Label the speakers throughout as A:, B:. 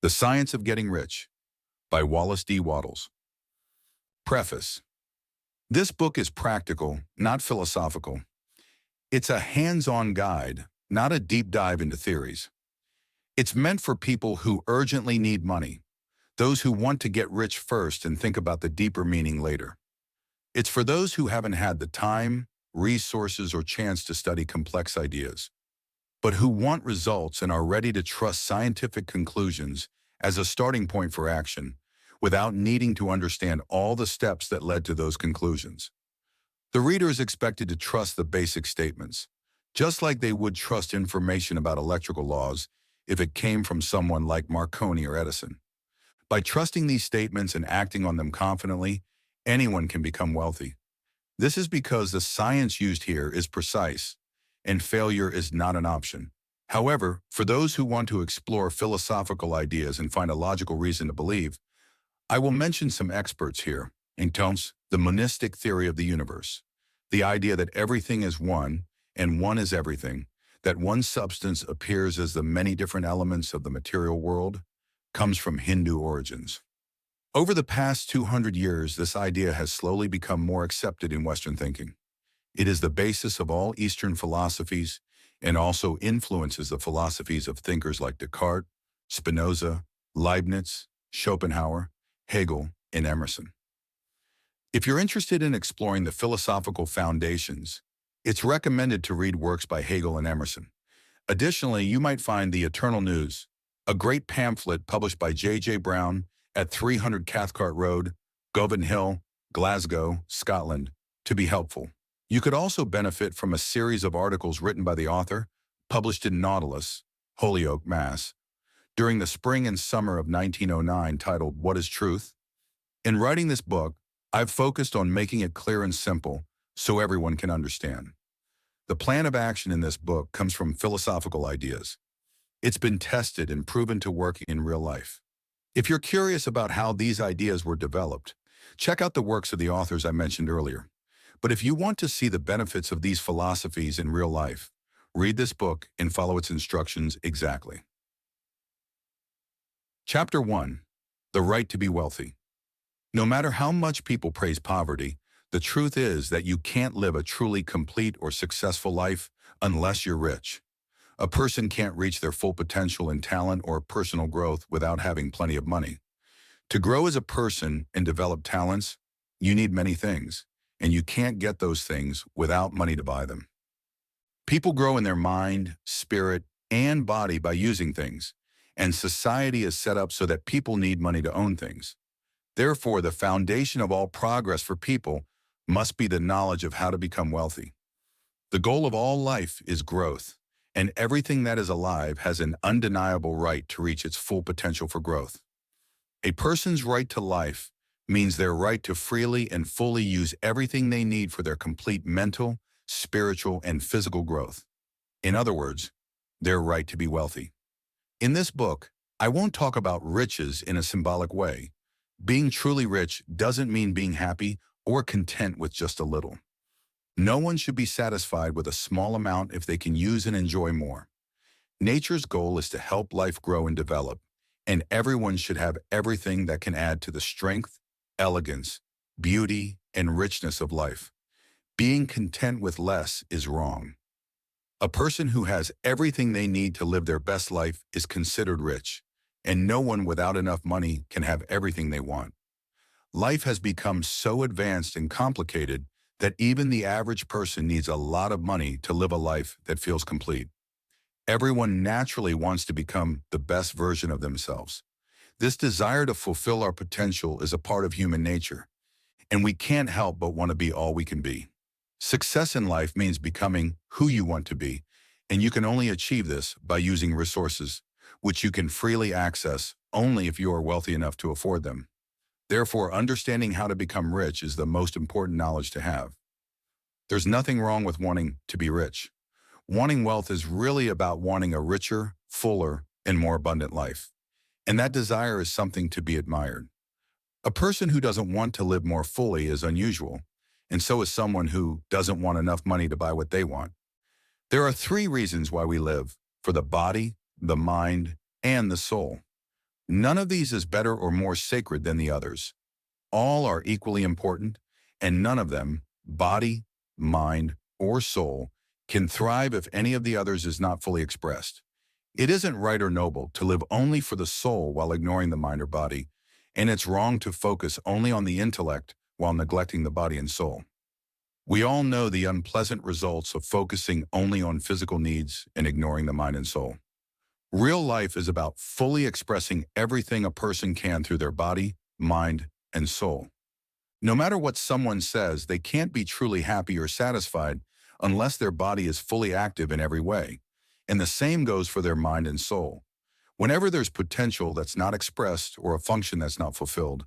A: The Science of Getting Rich by Wallace D. Wattles. Preface. This book is practical, not philosophical. It's a hands-on guide, not a deep dive into theories. It's meant for people who urgently need money, those who want to get rich first and think about the deeper meaning later. It's for those who haven't had the time, resources, or chance to study complex ideas, but who want results and are ready to trust scientific conclusions as a starting point for action, without needing to understand all the steps that led to those conclusions. The reader is expected to trust the basic statements, just like they would trust information about electrical laws if it came from someone like Marconi or Edison. By trusting these statements and acting on them confidently, anyone can become wealthy. This is because the science used here is precise, and failure is not an option. However, for those who want to explore philosophical ideas and find a logical reason to believe, I will mention some experts here. Entonces, the monistic theory of the universe, the idea that everything is one and one is everything, that one substance appears as the many different elements of the material world, comes from Hindu origins. Over the past 200 years, this idea has slowly become more accepted in Western thinking. It is the basis of all Eastern philosophies and also influences the philosophies of thinkers like Descartes, Spinoza, Leibniz, Schopenhauer, Hegel, and Emerson. If you're interested in exploring the philosophical foundations, it's recommended to read works by Hegel and Emerson. Additionally, you might find The Eternal News, a great pamphlet published by J.J. Brown at 300 Cathcart Road, Govan Hill, Glasgow, Scotland, to be helpful. You could also benefit from a series of articles written by the author, published in Nautilus, Holyoke, Mass., during the spring and summer of 1909, titled What is Truth? In writing this book, I've focused on making it clear and simple so everyone can understand. The plan of action in this book comes from philosophical ideas. It's been tested and proven to work in real life. If you're curious about how these ideas were developed, check out the works of the authors I mentioned earlier. But if you want to see the benefits of these philosophies in real life, read this book and follow its instructions exactly. Chapter 1. The Right to be Wealthy. No matter how much people praise poverty, the truth is that you can't live a truly complete or successful life unless you're rich. A person can't reach their full potential in talent or personal growth without having plenty of money. To grow as a person and develop talents, you need many things, and you can't get those things without money to buy them. People grow in their mind, spirit, and body by using things, and society is set up so that people need money to own things. Therefore, the foundation of all progress for people must be the knowledge of how to become wealthy. The goal of all life is growth, and everything that is alive has an undeniable right to reach its full potential for growth. A person's right to life means their right to freely and fully use everything they need for their complete mental, spiritual, and physical growth. In other words, their right to be wealthy. In this book, I won't talk about riches in a symbolic way. Being truly rich doesn't mean being happy or content with just a little. No one should be satisfied with a small amount if they can use and enjoy more. Nature's goal is to help life grow and develop, and everyone should have everything that can add to the strength, elegance, beauty, and richness of life. Being content with less is wrong. A person who has everything they need to live their best life is considered rich, and no one without enough money can have everything they want. Life has become so advanced and complicated that even the average person needs a lot of money to live a life that feels complete. Everyone naturally wants to become the best version of themselves. This desire to fulfill our potential is a part of human nature, and we can't help but want to be all we can be. Success in life means becoming who you want to be, and you can only achieve this by using resources, which you can freely access only if you are wealthy enough to afford them. Therefore, understanding how to become rich is the most important knowledge to have. There's nothing wrong with wanting to be rich. Wanting wealth is really about wanting a richer, fuller, and more abundant life. And that desire is something to be admired. A person who doesn't want to live more fully is unusual, and so is someone who doesn't want enough money to buy what they want. There are 3 reasons why we live: for the body, the mind, and the soul. None of these is better or more sacred than the others. All are equally important, and none of them, body, mind, or soul, can thrive if any of the others is not fully expressed. It isn't right or noble to live only for the soul while ignoring the mind or body, and it's wrong to focus only on the intellect while neglecting the body and soul. We all know the unpleasant results of focusing only on physical needs and ignoring the mind and soul. Real life is about fully expressing everything a person can through their body, mind, and soul. No matter what someone says, they can't be truly happy or satisfied unless their body is fully active in every way. And the same goes for their mind and soul. Whenever there's potential that's not expressed or a function that's not fulfilled,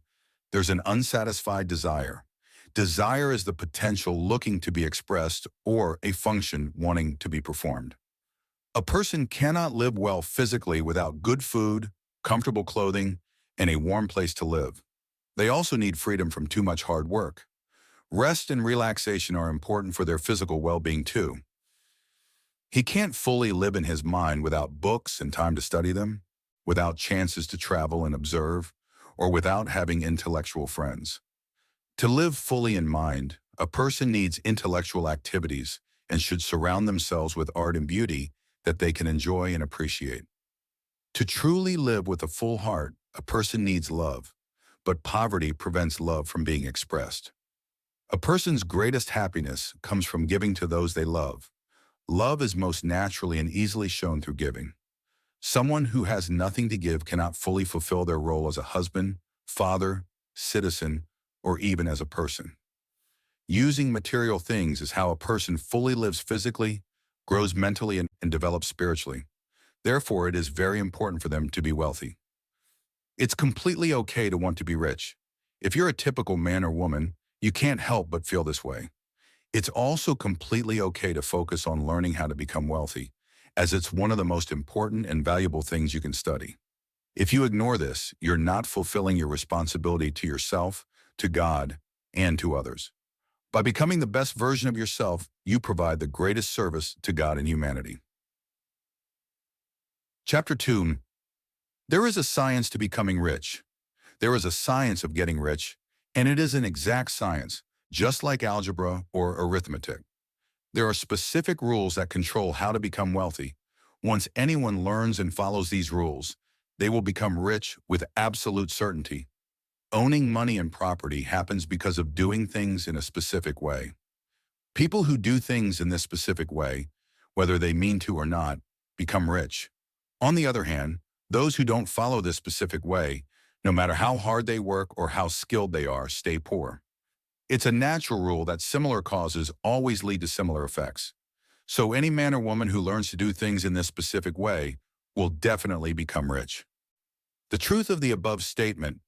A: there's an unsatisfied desire. Desire is the potential looking to be expressed or a function wanting to be performed. A person cannot live well physically without good food, comfortable clothing, and a warm place to live. They also need freedom from too much hard work. Rest and relaxation are important for their physical well-being too. He can't fully live in his mind without books and time to study them, without chances to travel and observe, or without having intellectual friends. To live fully in mind, a person needs intellectual activities and should surround themselves with art and beauty that they can enjoy and appreciate. To truly live with a full heart, a person needs love, but poverty prevents love from being expressed. A person's greatest happiness comes from giving to those they love. Love is most naturally and easily shown through giving. Someone who has nothing to give cannot fully fulfill their role as a husband, father, citizen, or even as a person. Using material things is how a person fully lives physically, grows mentally, and develops spiritually. Therefore, it is very important for them to be wealthy. It's completely okay to want to be rich. If you're a typical man or woman, you can't help but feel this way. It's also completely okay to focus on learning how to become wealthy, as it's one of the most important and valuable things you can study. If you ignore this, you're not fulfilling your responsibility to yourself, to God, and to others. By becoming the best version of yourself, you provide the greatest service to God and humanity. Chapter 2. There is a science to becoming rich. There is a science of getting rich, and it is an exact science, just like algebra or arithmetic. There are specific rules that control how to become wealthy. Once anyone learns and follows these rules, they will become rich with absolute certainty. Owning money and property happens because of doing things in a specific way. People who do things in this specific way, whether they mean to or not, become rich. On the other hand, those who don't follow this specific way, no matter how hard they work or how skilled they are, stay poor. It's a natural rule that similar causes always lead to similar effects. So any man or woman who learns to do things in this specific way will definitely become rich. The truth of the above statement